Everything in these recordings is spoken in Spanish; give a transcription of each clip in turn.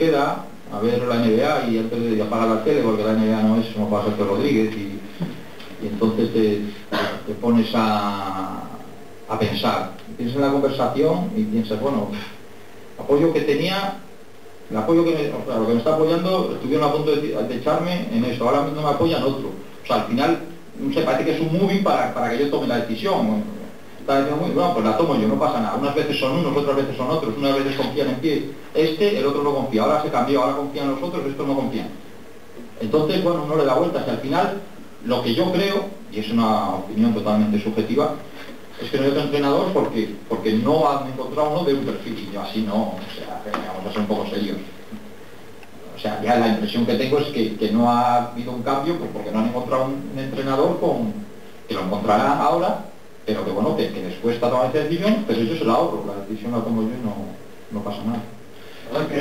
queda a ver la NBA y antes de apagar la tele, porque la NBA no es como para Sergio Rodríguez, y entonces te pones a pensar, piensas en la conversación y piensas, bueno, el apoyo que tenía, el apoyo que lo que me está apoyando, estuvieron a punto de echarme en eso, ahora mismo me apoyan otro. O sea, al final, no sé, parece que es un moving para que yo tome la decisión. Está diciendo, bueno, pues la tomo yo, no pasa nada. Unas veces son unos, otras veces son otros, unas veces confían en pie el otro no confía, ahora se cambió, ahora confían los otros, estos no confían. Entonces, bueno, uno le da vueltas y al final, lo que yo creo, y es una opinión totalmente subjetiva, es que no hay otro entrenador porque no han encontrado uno de un perfil, y yo así no, o sea, vamos a ser un poco serios. O sea, ya la impresión que tengo es que no ha habido un cambio, pues porque no han encontrado un entrenador que lo encontrarán ahora, pero que bueno, que les cuesta tomar esa decisión, pero yo se la ahorro, la decisión la tomo yo y no pasa nada. Que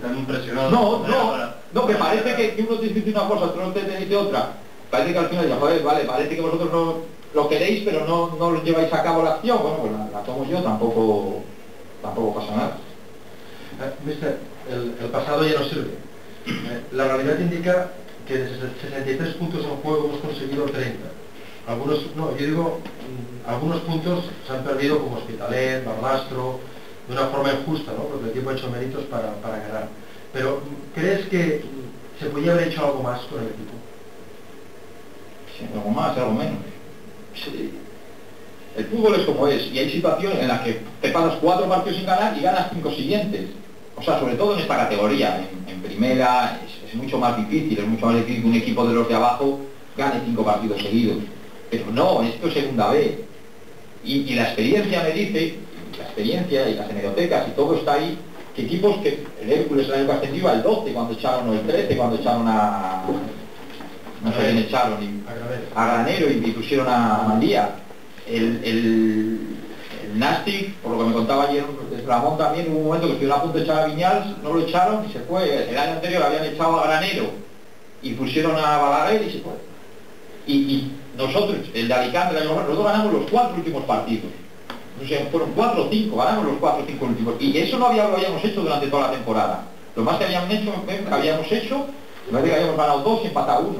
te han impresionado. No, que parece que uno te dice una cosa, otro te dice otra. Parece que al final ya, joder, vale, parece que vosotros no lo queréis, pero no lleváis a cabo la acción. Bueno, pues la tomo yo, tampoco pasa nada. Mister, el pasado ya no sirve. La realidad indica que de 63 puntos en juego hemos conseguido 30. Algunos puntos se han perdido como Hospitalet, Barbastro, de una forma injusta, ¿no? Porque el equipo ha hecho méritos para ganar. Pero, ¿crees que se podía haber hecho algo más con el equipo? Sí, algo más, algo menos. Sí. El fútbol es como es, y hay situaciones en las que te pasas 4 partidos sin ganar y ganas 5 siguientes. O sea, sobre todo en esta categoría, en primera, es mucho más difícil, que un equipo de los de abajo gane 5 partidos seguidos. Pero no, esto es segunda B. Y la experiencia me dice, la experiencia y las hemerotecas y todo está ahí, que equipos que el Hércules el año que ascendió al 12 cuando echaron, o el 13 cuando echaron no sé quién echaron, a Granero y pusieron a Mandía. El Nastic, por lo que me contaba ayer Ramón también, hubo un momento que estuvieron a punto de echar a Viñals, no lo echaron y se fue. El año anterior habían echado a Granero y pusieron a Balaguer y se fue. Y nosotros, el de Alicante, nosotros ganamos los 4 últimos partidos. No sé, fueron 4 o 5, ganamos los 4 o 5 últimos. Y eso no lo habíamos hecho durante toda la temporada. Lo más que habíamos hecho, no es que habíamos ganado 2 y empatado 1.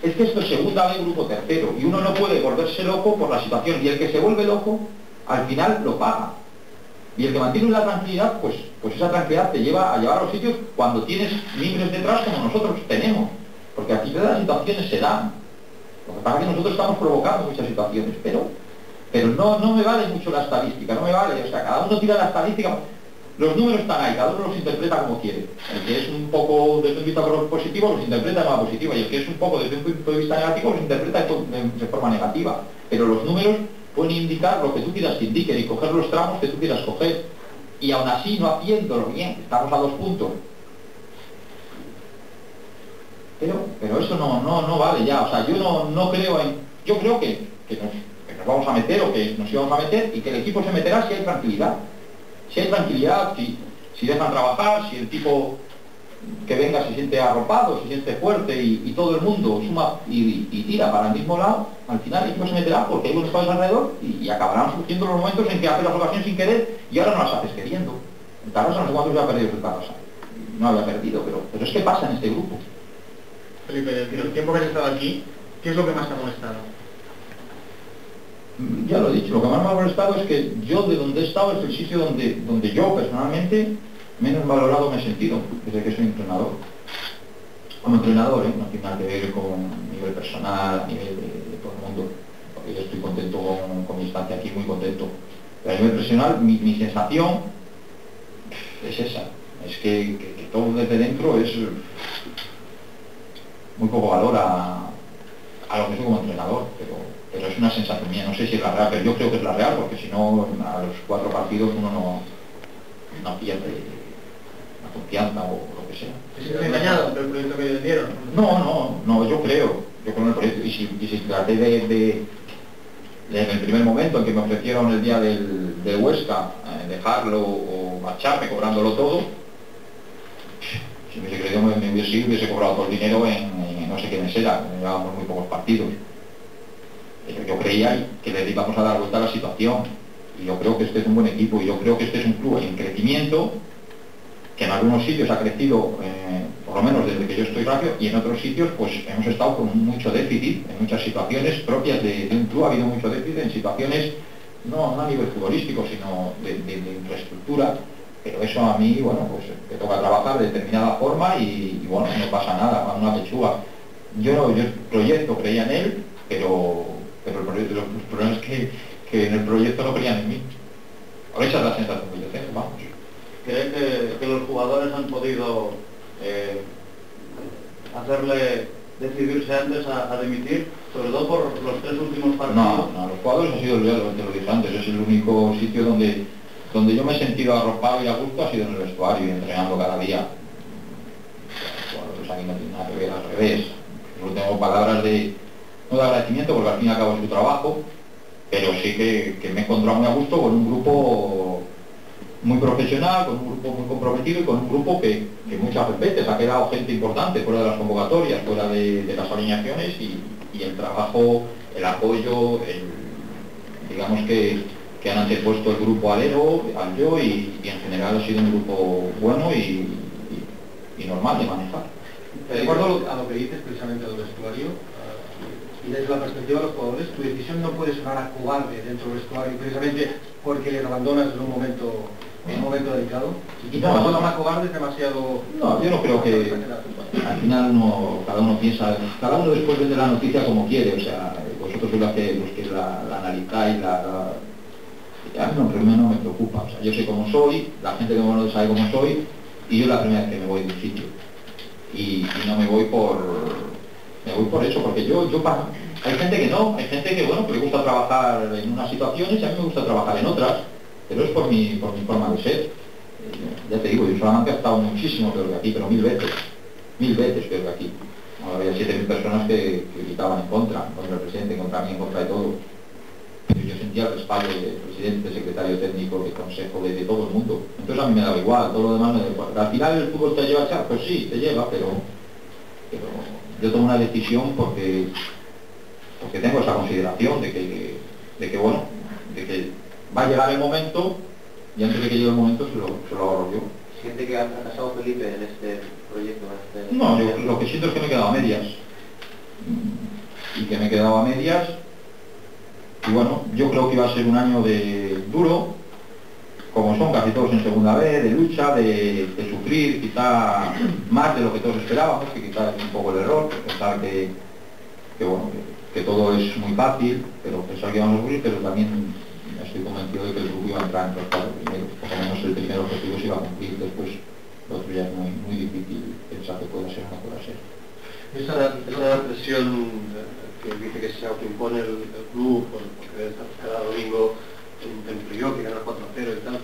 Es que esto es segunda B, grupo tercero, y uno no puede volverse loco por la situación, y el que se vuelve loco, al final lo paga. Y el que mantiene la tranquilidad, pues esa tranquilidad te lleva a llevar a los sitios cuando tienes mimbres detrás como nosotros tenemos. Porque aquí todas las situaciones se dan. Lo que pasa es que nosotros estamos provocando muchas situaciones, pero no me vale mucho la estadística, no me vale. O sea, cada uno tira la estadística, los números están ahí, cada uno los interpreta como quiere. El que es un poco desde un punto de vista positivo los interpreta de forma positiva, y el que es un poco desde un punto de vista negativo los interpreta de forma negativa. Pero los números pueden indicar lo que tú quieras que indiquen y coger los tramos que tú quieras coger. Y aún así, no haciéndolo bien, estamos a 2 puntos. Pero eso no vale ya. O sea, yo no creo en... Yo creo que nos vamos a meter o que nos íbamos a meter y que el equipo se meterá si hay tranquilidad. Si hay tranquilidad, si dejan trabajar, si el tipo que venga se siente arropado, se siente fuerte y todo el mundo suma y tira para el mismo lado, al final el equipo se meterá porque hay buenos jugadores alrededor y acabarán surgiendo los momentos en que haces las ocasiones sin querer y ahora no las haces queriendo. El Tarrasa no sé cuántos ya ha perdido el Tarrasa. No había perdido, pero es que pasa en este grupo. Felipe, en el tiempo que has estado aquí, ¿qué es lo que más te ha molestado? Ya lo he dicho, lo que más me ha molestado es que yo de donde he estado es el sitio donde yo personalmente menos valorado me he sentido desde que soy entrenador. Como entrenador, no tiene nada que ver con nivel personal, a nivel de todo el mundo, porque yo estoy contento con mi estancia aquí, muy contento. Pero a nivel personal, mi sensación es esa, es que todo desde dentro es muy poco valor a lo que soy como entrenador, pero es una sensación mía, no sé si es la real, pero yo creo que es la real, porque si no, a los 4 partidos uno no pierde la confianza o lo que sea. ¿Te sientes engañado por el proyecto que dieron? No, yo creo en el proyecto, y si traté desde el primer momento en que me ofrecieron el día del Huesca, dejarlo o marcharme cobrándolo todo, si me hubiese creído hubiese cobrado todo el dinero en no sé qué mes era, llevábamos muy pocos partidos. Yo creía que le íbamos a dar vuelta a la situación, y yo creo que este es un buen equipo, y yo creo que este es un club en crecimiento, que en algunos sitios ha crecido, por lo menos desde que yo estoy rápido, y en otros sitios pues hemos estado con mucho déficit, en muchas situaciones propias de un club ha habido mucho déficit, en situaciones no a nivel futbolístico, sino de infraestructura, pero eso a mí, bueno, pues te toca trabajar de determinada forma y bueno, no pasa nada, con una pechuga. Yo el proyecto creía en él, pero el problema es que en el proyecto no creían en mí. Por esa es la sensación que yo tengo, vamos. ¿Cree que los jugadores han podido hacerle decidirse antes a dimitir, sobre todo por los 3 últimos partidos? No, los jugadores han sido, ya lo dije antes, es el único sitio donde yo me he sentido arropado y a gusto, ha sido en el vestuario y entrenando cada día. Los jugadores aquí no tienen nada que ver, al revés. Solo tengo palabras no de agradecimiento, porque al fin y al cabo es su trabajo, pero sí que me he encontrado muy a gusto con un grupo muy profesional, con un grupo muy comprometido y con un grupo que muchas veces ha quedado gente importante fuera de las convocatorias, fuera de las alineaciones y el trabajo, el apoyo, digamos que han antepuesto el grupo al yo y en general ha sido un grupo bueno y normal de manejar. De acuerdo a lo que dices precisamente del vestuario, y desde la perspectiva de los jugadores, tu decisión no puede sonar a cobarde dentro del vestuario precisamente porque les abandonas en un momento delicado. Y no, la palabra cobarde es demasiado... No, yo no creo que al final cada uno piensa, cada uno después vende la noticia como quiere, o sea, vosotros sois los que la analizáis, a mí no me preocupa, o sea, yo sé cómo soy, la gente que me conoce sabe cómo soy, y yo es la primera vez que me voy de un sitio. Y no me voy por eso, porque hay gente que no, hay gente que bueno, que le gusta trabajar en unas situaciones y a mí me gusta trabajar en otras, pero es por mi forma de ser. Ya te digo, yo solamente he estado muchísimo peor que aquí, pero 1000 veces peor que aquí. Había 7000 personas que gritaban contra el presidente, contra mí, en contra de todo. Pero yo sentía el respaldo del presidente, del secretario técnico, del consejo, de todo el mundo. Entonces a mí me daba igual, todo lo demás me da igual. Al final el fútbol te lleva a echar, pues sí, te lleva, pero yo tomo una decisión porque tengo esa consideración de que va a llegar el momento y antes de que llegue el momento se lo ahorro yo. ¿Siente que ha fracasado Felipe en este proyecto? No, yo lo que siento es que me he quedado a medias. Y bueno, yo creo que iba a ser un año duro, como son casi todos en segunda vez, de lucha, de sufrir, quizá más de lo que todos esperábamos, que quizá es un poco el error, pensar que todo es muy fácil, pero pensar que íbamos a sufrir, pero también estoy convencido de que el grupo iba a entrar entre los 4 primeros, por lo menos el primer objetivo se iba a cumplir, después lo otro ya es muy difícil pensar que pueda ser o no pueda ser. Esa presión que dice que se autoimpone el club, porque cada domingo en frío que gana 4-0 y tal,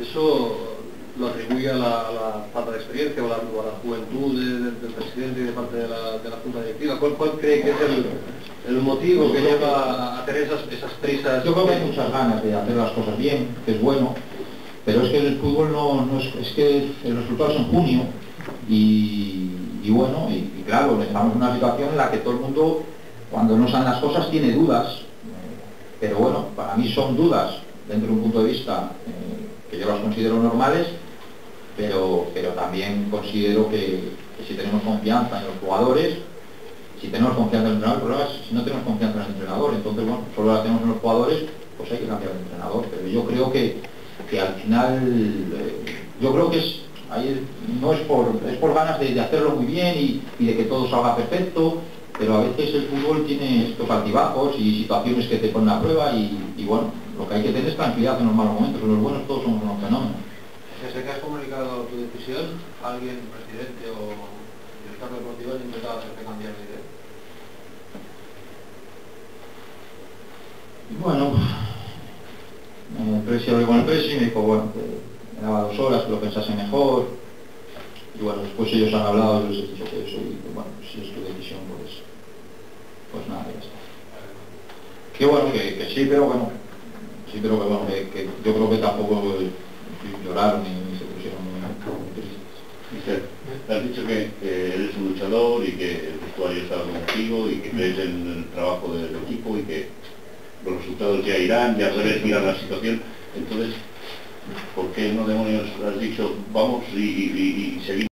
¿eso lo atribuye a la falta de experiencia o a la juventud del presidente y de parte de la Junta Directiva? ¿Cuál cree que es el motivo que lleva a tener esas prisas? Yo creo que hay muchas ganas de hacer las cosas bien, que es bueno, pero es que el fútbol no es que el resultado es en junio y bueno, y claro, estamos en una situación en la que todo el mundo, cuando no saben las cosas, tiene dudas, pero bueno, para mí son dudas dentro de un punto de vista que yo las considero normales, pero también considero que si tenemos confianza en los jugadores, si tenemos confianza en el entrenador, el problema es si no tenemos confianza en el entrenador, entonces bueno, solo la tenemos en los jugadores, pues hay que cambiar de entrenador, pero yo creo que al final, yo creo que no es por ganas de hacerlo muy bien y de que todo salga perfecto, pero a veces el fútbol tiene estos altibajos y situaciones que te ponen a prueba y bueno, lo que hay que tener es tranquilidad en los malos momentos, en los buenos todos somos unos fenómenos. ¿Desde que has comunicado tu decisión, alguien, presidente o director deportivo, ha intentado hacerte cambiar de idea? Bueno, hablé con el presi y me dijo, bueno, que me daba 2 horas, que lo pensase mejor. Y bueno, después ellos han hablado, yo les he dicho que eso, y bueno, si es tu decisión, pues nada, ya está. Que bueno, que sí, pero bueno, que yo creo que tampoco lloraron ni se pusieron muy tristes. Mister, has dicho que eres un luchador y que el vestuario está contigo y que crees en el trabajo del equipo y que los resultados ya irán, ya puedes mirar la situación. Entonces, ¿Por qué no demonios has dicho vamos y seguimos?